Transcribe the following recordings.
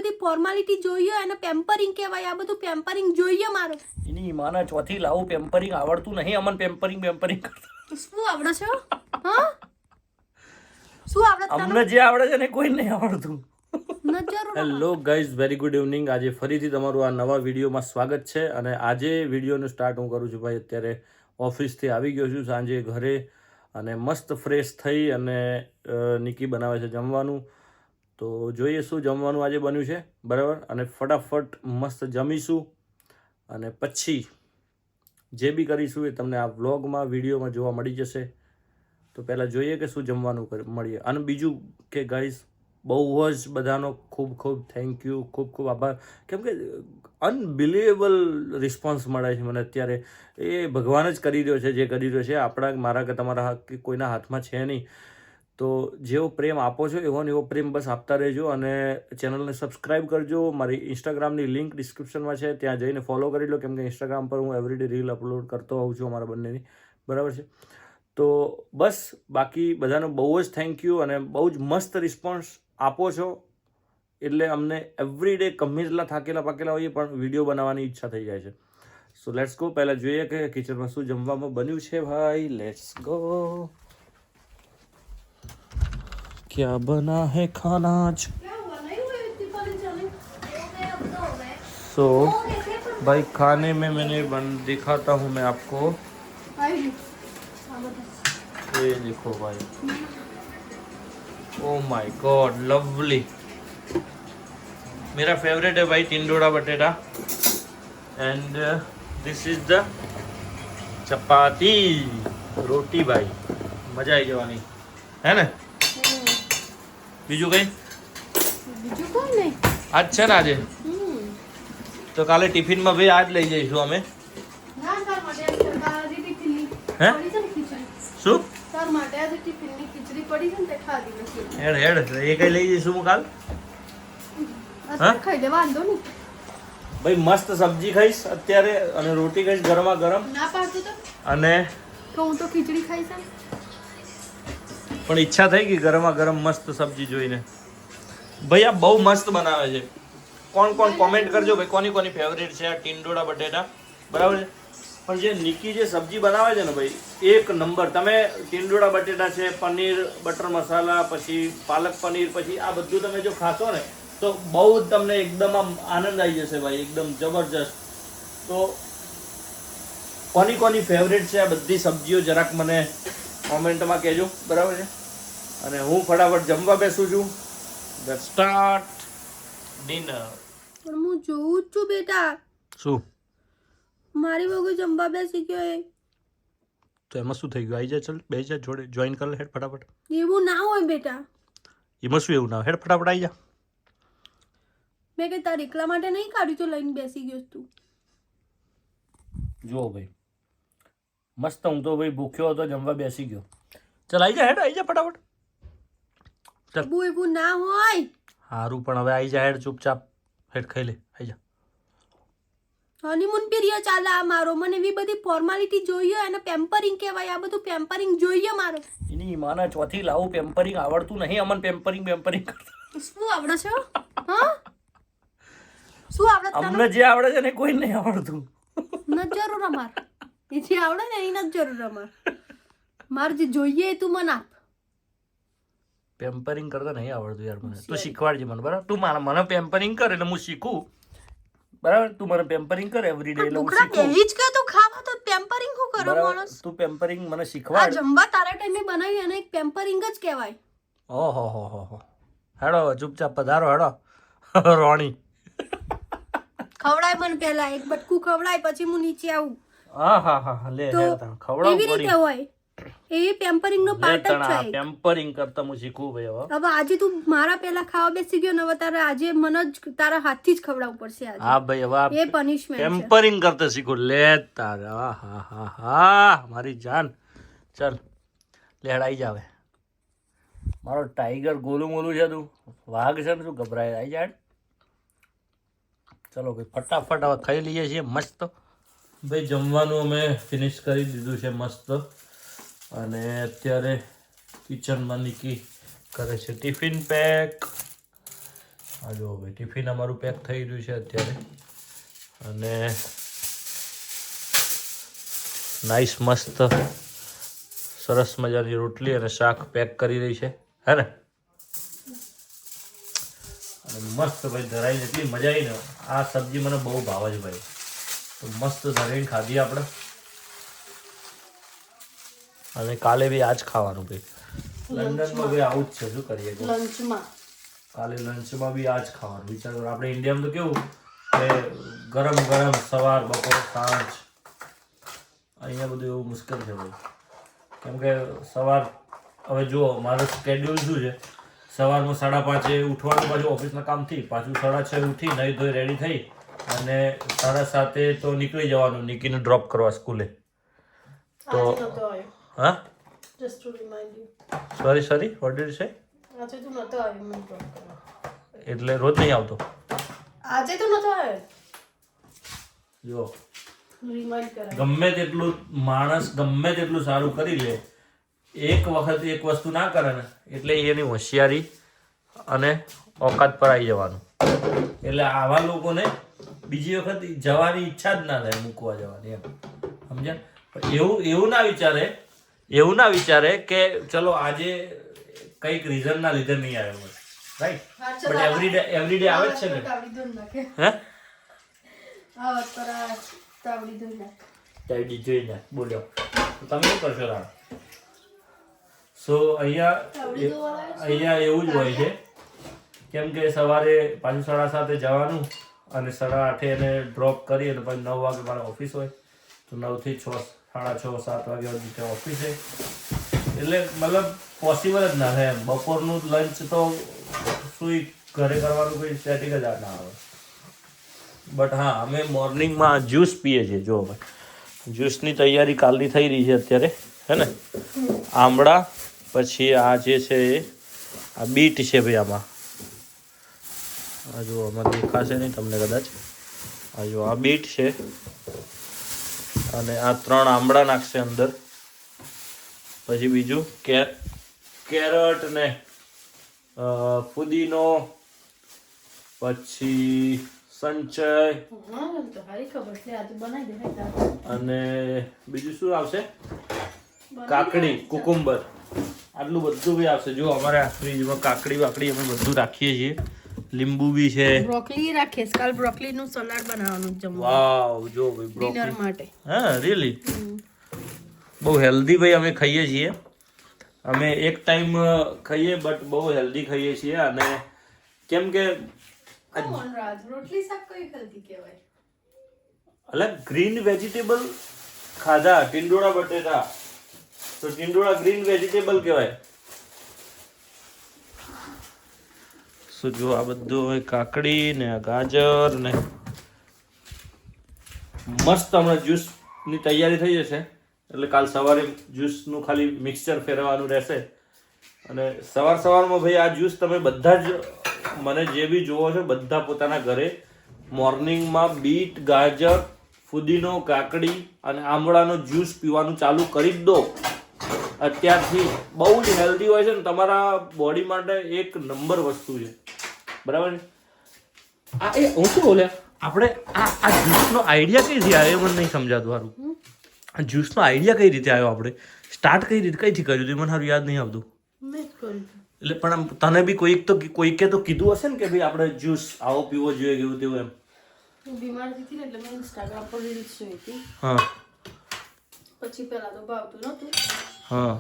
બધી ફોર્માલિટી જોઈએ અને પેમ્પરિંગ કહેવાય. આ બધું પેમ્પરિંગ જોઈએ મારે. એની માના ચોથી લાવું પેમ્પરિંગ આવડતું નહીં અમન પેમ્પરિંગ કરતા. શું આવડે છે? હા શું આવડે તને? અમને જે આવડે છે ને કોઈ નહીં આવડતું. નજર hello guys, very good evening. આજે ફરીથી તમારું આ નવા વિડીયોમાં સ્વાગત છે. અને આજે વિડીયોનું સ્ટાર્ટ હું કરું છું ભાઈ. અત્યારે ઓફિસથી આવી ગયો છું સાંજે ઘરે અને મસ્ત ફ્રેશ થઈ અને નિકી બનાવે છે જમવાનું. તો જોઈએ શું જમવાનું આજે બન્યું છે, બરાબર. અને ફટાફટ મસ્ત જમીશું અને પછી જે બી કરીશું એ તમને આ વ્લોગમાં વિડીયોમાં જોવા મળી જશે. તો પહેલાં જોઈએ કે શું જમવાનું મળીએ. અને બીજું કે ગાઈઝ, બહુ જ બધાનો ખૂબ ખૂબ થેન્ક યુ, ખૂબ ખૂબ આભાર. કેમ કે અનબિલિવેબલ રિસ્પોન્સ મળે છે મને અત્યારે. એ ભગવાન જ કરી રહ્યો છે જે કરી રહ્યો છે. આપણા મારા કે તમારા કે કોઈના હાથમાં છે નહીં. તો જેવો પ્રેમ આપો છો એવો ને એવો પ્રેમ બસ આપતા રહેજો. અને ચેનલને સબસ્ક્રાઈબ કરજો. મારી ઇન્સ્ટાગ્રામની લિંક ડિસ્ક્રિપ્શનમાં છે, ત્યાં જઈને ફોલો કરી લો. કેમ કે ઇન્સ્ટાગ્રામ પર હું એવરીડે રીલ અપલોડ કરતો હોઉં છું અમારા બંનેની, બરાબર છે. તો બસ બાકી બધાનો બહુ જ થેન્ક યુ અને બહુ જ મસ્ત રિસ્પોન્સ આપો છો. એટલે અમને એવરીડે ગમે એટલા થાકેલા પાકેલા હોઈએ પણ વિડીયો બનાવવાની ઈચ્છા થઈ જાય છે. So let's go. પહેલાં જોઈએ કે કિચનમાં શું જમવામાં બન્યું છે ભાઈ. Let's go. क्या बना है खाना आज? सो भाई खाने में मैंने दिखाता हूँ मैं आपको. ये देखो भाई, ओ माय गॉड, लवली. मेरा फेवरेट है भाई टिंडोरा बटेटा. एंड दिस इज द चपाती रोटी भाई. मजा आई जवानी है ने. બીજું કઈ? બીજું કોઈ નહીં. આજ છે ને આજે તો કાલે ટિફિનમાં ભાઈ આજ લઈ જઈશું અમે. ના તાર માટે આજે ટિફિનની હે? પડી છે ને ખીચડી. શું? તાર માટે આજે ટિફિનની ખીચડી પડી છે ને તે ખાધી નથી. હેડ એ કઈ લઈ જઈશું હું કાલ. હા ખાઈ દે, વાંધો નહીં. ભાઈ મસ્ત સબ્જી ખાઈશ અત્યારે અને રોટી ખાઈશ ગરમા ગરમ. ના પાડતો તો અને તો હું તો ખીચડી ખાઈશ ને. પણ ઈચ્છા થઈ ગઈ ગરમા ગરમ મસ્ત સબ્જી જોઈને. ભાઈ આ બહુ મસ્ત બનાવે છે. કોણ કોણ કોમેન્ટ કરજો ભાઈ કોની કોની ફેવરેટ છે આ ટિંડોળા બટેટા, બરાબર છે. પણ જે નિકી જે સબ્જી બનાવે છે ને ભાઈ એક નંબર. તમે ટિંડોળા બટેટા છે, પનીર બટર મસાલા, પછી પાલક પનીર, પછી આ બધું તમે જો ખાશો ને તો બહુ જ તમને એકદમ આમ આનંદ આવી જશે ભાઈ, એકદમ જબરજસ્ત. તો કોની કોની ફેવરેટ છે આ બધી સબ્જીઓ જરાક મને કોમેન્ટમાં કહેજો, બરાબર છે. અને હું ફટાફટ જમવા બેસું છું. Let's start dinner. પણ હું જોઉં જ છું બેટા. શું? મારી વગર જમવા બેસી ગયો એ. તો એમાં શું થઈ ગયું? આવી જા, ચલ બે જા જોડે જોઈન કર લે હેડ ફટાફટ. એવું ના હોય બેટા. એમાં શું એવું ના હેડ ફટાફટ આવી જા. મેં કઈ તાર એકલા માટે નહીં કાઢ્યું તો લઈને બેસી ગયો તું. જુઓ ભાઈ મસ્ત. હું તો ભાઈ ભૂખ્યો હતો, જમવા બેસી ગયો. ચલ આવી જા હેડ, આવી જા ફટાફટ. એવું ના હોય. સારું પણ હવે આવી જા હેડ, ચૂપચાપ હેડ ખાઈ લે. આવી જા. હનીમૂન પીરિયડ ચાલે આ મારો. મને એવી બધી ફોર્માલિટી જોઈએ અને પેમ્પરિંગ કહેવાય. આ બધું પેમ્પરિંગ જોઈએ મારે. એની માના ચોથી લાવું પેમ્પરિંગ આવડતું નહીં અમન પેમ્પરિંગ કરતા. શું આવડે છે? હા શું આવડે તને? અમને જે આવડે છે ને કોઈ નહીં આવડતું. નજરો રમાર. એ જે આવડે ને એની નજરો રમાર. મારે જે જોઈએ એ તું મને આપ. પેમ્પરિંગ કરતા નહીં આવડતું યાર મને. તું શીખવાડજે મને, બરાબર. તું મને પેમ્પરિંગ કર એટલે હું શીખું, બરાબર. તું મને પેમ્પરિંગ કર એવરીડે એટલે હું ટુકડા શીખું, દેવી જ કે તું ખાવા તો પેમ્પરિંગ હું કરો બરાબર. માણસ? તું પેમ્પરિંગ મને આ શીખવાડ. જમવા તારા ટાઈમે બનાવી અને એક પેમ્પરિંગ જ કહેવાય. ઓહો હો હો હો. હેડો ચૂપચાપ પધારો હેડો રોણી. ખવડાય મને પહેલા એક બટકું ખવડાય પછી હું નીચે આવું. હા હા હા લે તો હેડ ખવડાવ એવી રીતે હોય. એ પેમ્પરિંગ નો પાર્ટ જ છે. પેમ્પરિંગ કરતા હું શીખું ભાઈ હવે. હવે આજે તું મારા પહેલા ખાવા બેસી ગયો ને હવે તારે આજે મને જ તારા હાથથી જ ખવડાવવું પડશે આજે. હા ભાઈ હવે એ પનિશમેન્ટ છે. પેમ્પરિંગ કરતા શીખું. લે તારા હા હા હા મારી જાન. ચલ લેડ આવી જાવે. મારો ટાઈગર ગોલું મોલું છે, તું વાઘ છે ને, તું ગભરાય. આવી જાય. ચલો ભાઈ ફટાફટ હવે ખાઈ લઈએ છીએ મસ્ત. ભાઈ જમવાનું અમે ફિનિશ કરી દીધું છે મસ્ત. અને અત્યારે કિચનમાં નિકી કરે છે ટિફિન પેક. આ જો ભાઈ ટિફિન અમારું પેક થઈ રહ્યું છે અત્યારે અને નાઈસ મસ્ત સરસ મજાની રોટલી અને શાક પેક કરી રહી છે હે ને અને મસ્ત ભાઈ ધરાઈને એટલી મજા આવી ને આ સબ્જી મને બહુ ભાવે છે ભાઈ તો મસ્ત ધરાઈને ખાધી આપણે અને કાલે બી આજ ખાવાનું ભાઈ લંડનમાં બી આવું જ છે શું કરીએ લંચમાં કાલે લંચમાં બી આ જ ખાવાનું વિચાર કરો આપણે ઇન્ડિયામાં તો કેવું કે ગરમ ગરમ સવાર બપોર સાંજ અહીંયા બધું એવું મુશ્કેલ છે ભાઈ કેમ કે સવાર હવે જુઓ મારું સ્કેડ્યુલ શું છે સવારમાં 5:30 ઉઠવાનું પાછું ઓફિસના કામથી પાછું 6:30 ઉઠી નહીં ધોઈ રેડી થઈ અને 7:30 તો નીકળી જવાનું નિકીને ડ્રોપ કરવા સ્કૂલે તો હા just to remind you sorry what did say આજે તું નતો આવ્યો મને ડ્રોપ કરવા એટલે રોજ નહીં આવતો આજે તો નતો આવ્યો જો રિમાઇન્ડ કરાય ગમે તેટલું માણસ ગમે તેટલું સારું કરી લે એક વખત એક વસ્તુ ના કરે ને એટલે એની હોશિયારી અને ઓકાત પર આવી જવાનું એટલે આવા લોકોને બીજી વખત જવાની ઈચ્છા જ ના થાય મૂકવા જવાની એમ સમજ્યા પણ એવું ના વિચારે કે ચલો આજે કંઈક રીઝન ના લીધે નહીં આવ્યો મને રાઈટ બટ એવરીડે આવે જ છે ને હે તાવડી જોઈને બોલ્યો તમે શું કરશો રામ સો અહીંયા એવું જ હોય છે કેમ કે સવારે પાછું 7:30 જવાનું અને 8:30 એને ડ્રોપ કરી અને પછી 9 વાગે મારે ઓફિસ હોય તો 9 થી 6 6:30 7 વાગ્યા સુધી ત્યાં ઓફિસે એટલે મતલબ પોસિબલ જ ના થાય એમ બપોરનું લંચ તો સુઈ ઘરે કરવાનું કોઈ સેટિંગ જ ના આવે બટ હા અમે મોર્નિંગમાં જ્યુસ પીએ છીએ જો ભાઈ જ્યુસની તૈયારી કાલની થઈ રહી છે અત્યારે હે ને આંબળા પછી આ જે છે આ બીટ છે ભાઈ આમાં આ જો આમાં દેખાશે નહીં તમને કદાચ આ જો આ બીટ છે અને આ 3 આંબળા નાખશે અંદર પછી બીજું કેરટ ને ફુદીનો પછી સંચય અને બીજું શું આવશે કાકડી કુકુંબર આટલું બધું બી આવશે જો અમારે આ ફ્રીજમાં કાકડી વાકડી અમે બધું રાખીએ છીએ લીંબુ બી છે બ્રોકલી રાખીએ કાલ બ્રોકલી નું સલાડ બનાવવાનું જમવાનું વાવ જો ભાઈ ડિનર માટે હા રીલી બહુ હેલ્ધી ભાઈ અમે ખાઈએ છીએ અમે એક ટાઈમ ખાઈએ બટ બહુ હેલ્ધી ખાઈએ છીએ અને કેમ કે રોટલી શાક કઈ હેલ્ધી કહેવાય અલગ ગ્રીન વેજીટેબલ ખાધા ટીંડોળા બટેટા તો ટીંડોળા ગ્રીન વેજીટેબલ કહેવાય શું જો આ બધું હોય કાકડી ને ગાજર ને મસ્ત હમણાં જ્યુસની તૈયારી થઈ જશે એટલે કાલ સવારે જ્યુસનું ખાલી મિક્સચર ફેરવવાનું રહેશે અને સવારમાં ભાઈ આ જ્યુસ તમે બધા જ મને જે બી જોવો છો બધા પોતાના ઘરે મોર્નિંગમાં બીટ ગાજર ફુદીનો કાકડી અને આંબળાનો જ્યુસ પીવાનું ચાલુ કરી જ દો અત્યારથી બહુ જ હેલ્ધી હોય છે ને તમારા બોડી માટે એક નંબર વસ્તુ છે બરાબર ને હું શું બોલ્યા આપણે આ જ્યુસનો આઈડિયા કઈથી આવ્યો મને નહીં સમજાતું સારું આ જ્યુસનો આઈડિયા કઈ રીતે આવ્યો આપણે સ્ટાર્ટ કઈથી કર્યું હતું મને સારું યાદ નહીં આવતું એટલે પણ આમ તને બી કોઈકે તો કીધું હશે ને કે ભાઈ આપણે જ્યુસ આવો પીવો જોઈએ કેવું તેવું એમ હું બીમાર હતી ને એટલે મેં ઇન્સ્ટાગ્રામ પર રીલ્સ જોઈ હતી હા પછી પહેલા તો ભાવતું નહોતું હા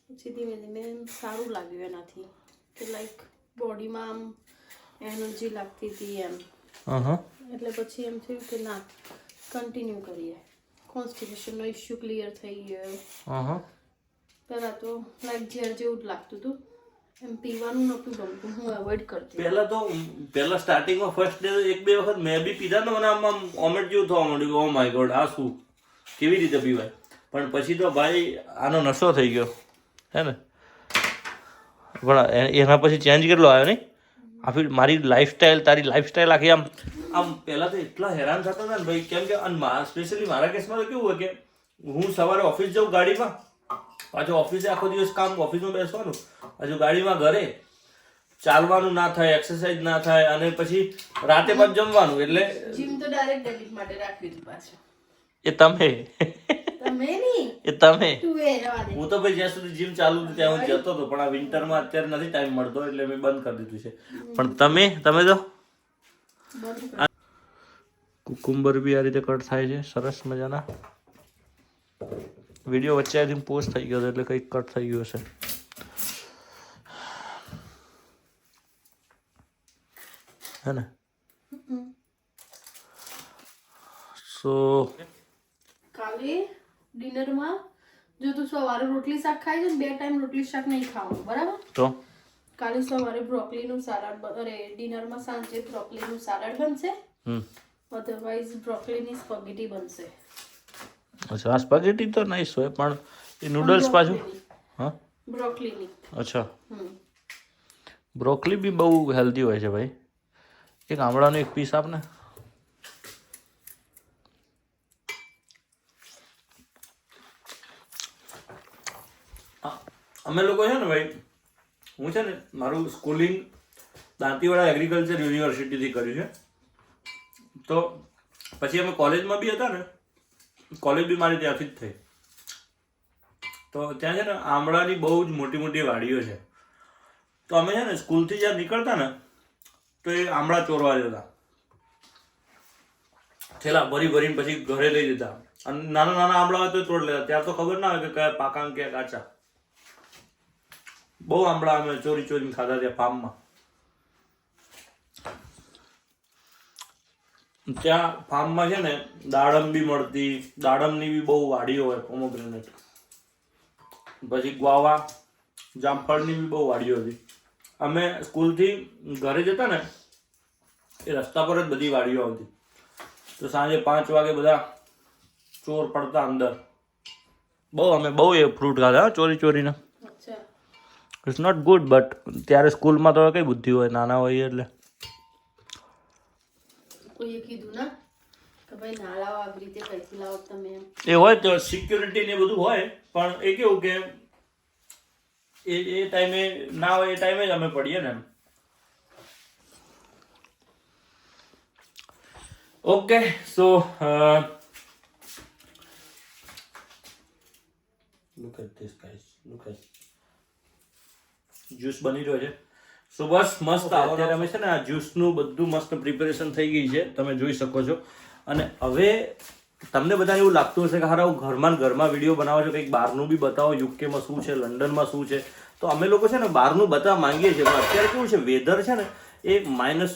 પછી ધીમે ધીમે સારું લાગ્યું એનાથી કે લાઈક બોડીમાં આમ એનર્જી લાગતી હતી એમ એટલે પછી એમ થયું કે ના કન્ટિન્યુ કરીએ કોન્સ્ટિપેશનનો ઇશ્યુ ક્લિયર થઈ ગયો પહેલા તો લાઈક ઝેર જેવું જ લાગતું હતું એમ પીવાનું નહોતું ગમતું હું અવોઇડ કરતી પહેલા સ્ટાર્ટિંગમાં ફર્સ્ટ ડે 1-2 વખત મેં બી પીધા તો મને આમ ઓમેટ જેવું થવા માંડ્યું ઓ માય ગોડ આ શું કેવી રીતે પીવાય પણ પછી તો ભાઈ આનો નશો થઈ ગયો હે ને પણ એના પછી ચેન્જ કેટલો આવ્યો નહીં આખી મારી લાઈફસ્ટાઈલ તારી લાઈફસ્ટાઈલ આખી આમ પહેલાં તો એટલા હેરાન થતા હતા ને ભાઈ કેમ કે સ્પેશિયલી મારા કેસમાં તો કેવું હોય કે હું સવારે ઓફિસ જાઉં ગાડીમાં પાછું ઓફિસે આખો દિવસ કામ ઓફિસમાં બેસવાનું પાછું ગાડીમાં ઘરે ચાલવાનું ના થાય, એક્સરસાઇઝ ના થાય, અને પછી રાતે પાછું જમવાનું. એટલે જીમ તો ડાયરેક્ટ ડેબિટ માટે રાખી દીધું પાછું. એ તમે તમે નહીં, એ તમે તું એ રહેવા દે. હું તો ભાઈ જ્યાં સુધી જીમ ચાલુ હતું ત્યાં હું જતો હતો, પણ આ વિન્ટરમાં અત્યારે નથી ટાઈમ મળતો એટલે મેં બંધ કરી દીધું છે. પણ તમે તો બંધ કર. કુકુંબર બી આ રીતે કટ થાય છે સરસ મજાના. વિડીયો વચ્ચે આઈ પોસ્ટ થઈ ગયો હતો એટલે કંઈક કટ થઈ ગયું હશે. હે ને? સો કાલે ડિનરમાં જો તું સવારે રોટલી શાક ખાય છે ને 2 ટાઈમ રોટલી શાક નહીં ખાવાનું, બરાબર? તો કાલે સવારે બ્રોકોલીનું સલાડ, અરે ડિનરમાં સાંજે બ્રોકોલીનું સલાડ બનશે, અધરવાઇઝ બ્રોકોલીની સ્પગેટી બનશે. અચ્છા, આ સ્પગેટી તો નાઈસ હોય, પણ એ નૂડલ્સ પાછું. હા, બ્રોકોલીની. અચ્છા, બ્રોકોલી બી બહુ હેલ્ધી હોય છે ભાઈ. એક આમળાનો એક પીસ આપને. અમે લોકો છે ને ભાઈ, હું છે ને મારું સ્કૂલિંગ દાંતીવાડા એગ્રીકલ્ચર યુનિવર્સિટીથી કર્યું છે. તો પછી અમે કોલેજમાં બી હતા ને, કોલેજ બી મારી ત્યાંથી જ થઈ. તો ત્યાં છે ને આમળાની બહુ જ મોટી મોટી વાડીઓ છે. તો અમે છે ને સ્કૂલથી જ્યાં નીકળતા ને તો એ આમળા ચોરવા જતા, થેલા ભરી ભરીને પછી ઘરે લઈ જતા. અને નાના નાના આમળા હોય તો તોડ લેતા. ત્યાર તો ખબર ના હોય કે કયા પાકા ક્યાં કાચા. બહુ આમળા અમે ચોરી ચોરીને ખાધા ત્યાં ફાર્મમાં. ત્યાં ફાર્મમાં છે ને દાડમ બી મળતી, દાડમની બી બહુ વાડીઓ હોય, પોમોગ્રેનેટ. પછી ગ્વાવા, જામફળની બી બહુ વાડીઓ હતી. અમે સ્કૂલથી ઘરે જતા ને એ રસ્તા પર જ બધી વાડીઓ આવતી. તો સાંજે 5 વાગે બધા ચોર પડતા અંદર. અમે બહુ એ ફ્રૂટ ખાધા ચોરી ચોરીને. ઇટ્સ નોટ ગુડ, બટ ત્યારે સ્કૂલમાં તો કઈ બુદ્ધિ હોય, નાના હોય એટલે. કોઈએ કીધું ના કે ભાઈ ના લાવો, આવી રીતે કઈથી લાવો તમે એમ? એ હોય તો સિક્યુરિટી ને બધું હોય, પણ એ કેવું કે એ ટાઈમે ના હોય, એ ટાઈમે જ અમે પડીએ ને એમ. Okay, so look at this guys, look at juice બની રહ્યો છે. સો બસ મસ્ત. અત્યારે અમે છે ને આ જ્યુસનું બધું મસ્ત પ્રિપેરેશન થઈ ગઈ છે, તમે જોઈ શકો છો. અને હવે તમને બધા એવું લાગતું હશે કે હારા ઘરમાં વિડીયો બનાવો છો, કંઈક બહારનું બી બતાવો, યુકેમાં શું છે, લંડનમાં શું છે. તો અમે લોકો છે ને બહારનું બતાવવા માંગીએ છીએ, પણ અત્યારે કેવું છે, વેધર છે ને એ -1,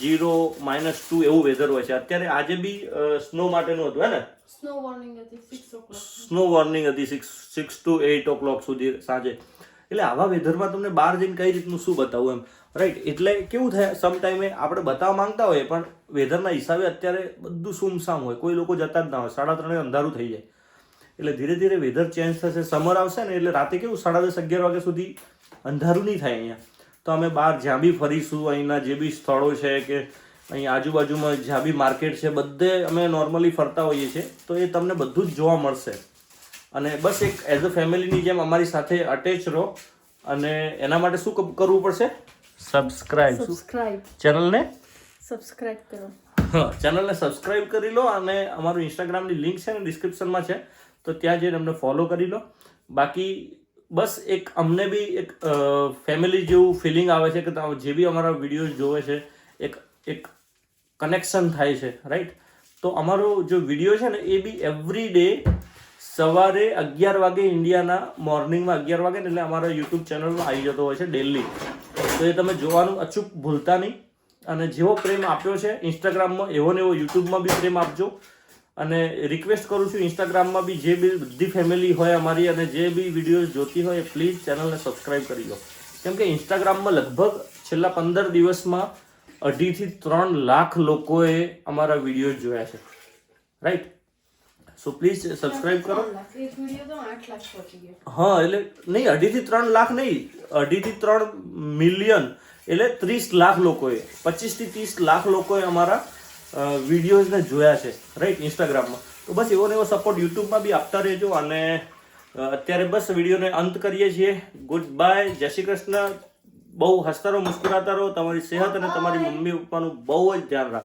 0, -2 એવું વેધર હોય છે. અત્યારે આજે બી સ્નો માટેનું હતું, હે ને? સ્નો વોર્નિંગ હતી 6 o'clock. સ્નો વોર્નિંગ હતી 6 to 8 o'clock સુધી સાંજે. એટલે આવા વેધરમાં તમને બહાર જઈને કઈ રીતનું શું બતાવવું એમ, રાઈટ? એટલે કેવું થાય, સમ ટાઈમે આપણે બતાવવા માંગતા હોઈએ, પણ વેધરના હિસાબે અત્યારે બધું સુમસામ હોય, કોઈ લોકો જતા જ ના હોય. 3:30 અંધારું થઈ જાય. એટલે ધીરે ધીરે વેધર ચેન્જ થશે, સમર આવશે ને એટલે રાતે કેવું 10:30, 11 વાગ્યા સુધી અંધારું નહીં થાય અહીંયા. તો અમે બહાર જ્યાં બી ફરીશું, અહીંના જે બી સ્થળો છે કે અહીં આજુબાજુમાં જ્યાં બી માર્કેટ છે, બધે અમે નોર્મલી ફરતા હોઈએ છીએ. તો એ તમને બધું જ જોવા મળશે. અને બસ એક એઝ અ ફેમિલીની જેમ અમારી સાથે અટેચ રહો. અને એના માટે શું કરવું પડશે? સબસ્ક્રાઇબ. ચેનલને સબસ્ક્રાઇબ કરો. ચેનલને સબસ્ક્રાઇબ કરી લો. અને અમારું ઇન્સ્ટાગ્રામની લિંક છે ને ડિસ્ક્રિપ્શનમાં છે, તો ત્યાં જઈને અમને ફોલો કરી લો. બાકી બસ એક અમને બી એક ફેમિલી જેવું ફિલિંગ આવે છે કે જે બી અમારા વિડીયોઝ જોવે છે એક કનેક્શન થાય છે, રાઈટ? તો અમારો જો વિડીયો છે ને એ બી એવરી ડે સવારે 11 વાગે ઇન્ડિયાના મોર્નિંગમાં 11 વાગે ને એટલે અમારા યુટ્યુબ ચેનલમાં આવી જતો હોય છે ડેલી. તો એ તમે જોવાનું અચૂક ભૂલતા નહીં. અને જેવો પ્રેમ આપ્યો છે ઇન્સ્ટાગ્રામમાં, એવો ને એવો યુટ્યુબમાં બી પ્રેમ આપજો. અને રિક્વેસ્ટ કરું છું, ઇન્સ્ટાગ્રામમાં બી જે બી બધી ફેમિલી હોય અમારી અને જે બી વિડીયોઝ જોતી હોય, પ્લીઝ ચેનલને સબસ્ક્રાઈબ કરી લો. કેમ કે ઇન્સ્ટાગ્રામમાં લગભગ છેલ્લા 15 દિવસમાં 2.5 થી 3 લાખ લોકોએ અમારા વિડીયો જોયા છે, રાઈટ? સો પ્લીઝ સબસ્ક્રાઇબ કરો. એક વિડિયો તો 8 લાખ પહોંચી ગયો. હા, એટલે નહીં 2.5 થી 3 લાખ નહીં, 2.5 થી 3 મિલિયન એટલે 30 લાખ લોકોએ, 25 થી 30 લાખ લોકોએ અમારા વિડીયોઝને જોયા છે, રાઈટ? ઇન્સ્ટાગ્રામમાં. તો બસ એવો ને એવો સપોર્ટ યુટ્યુબમાં બી આપતા રહેજો. અને અત્યારે બસ વિડીયોને અંત કરીએ છીએ. ગુડ બાય, જય શ્રી કૃષ્ણ, બહુ હસતા રહો, મુસ્કુરાતા રહો, તમારી સેહત અને તમારી મમ્મી પપ્પાનું બહુ જ ધ્યાન રાખો.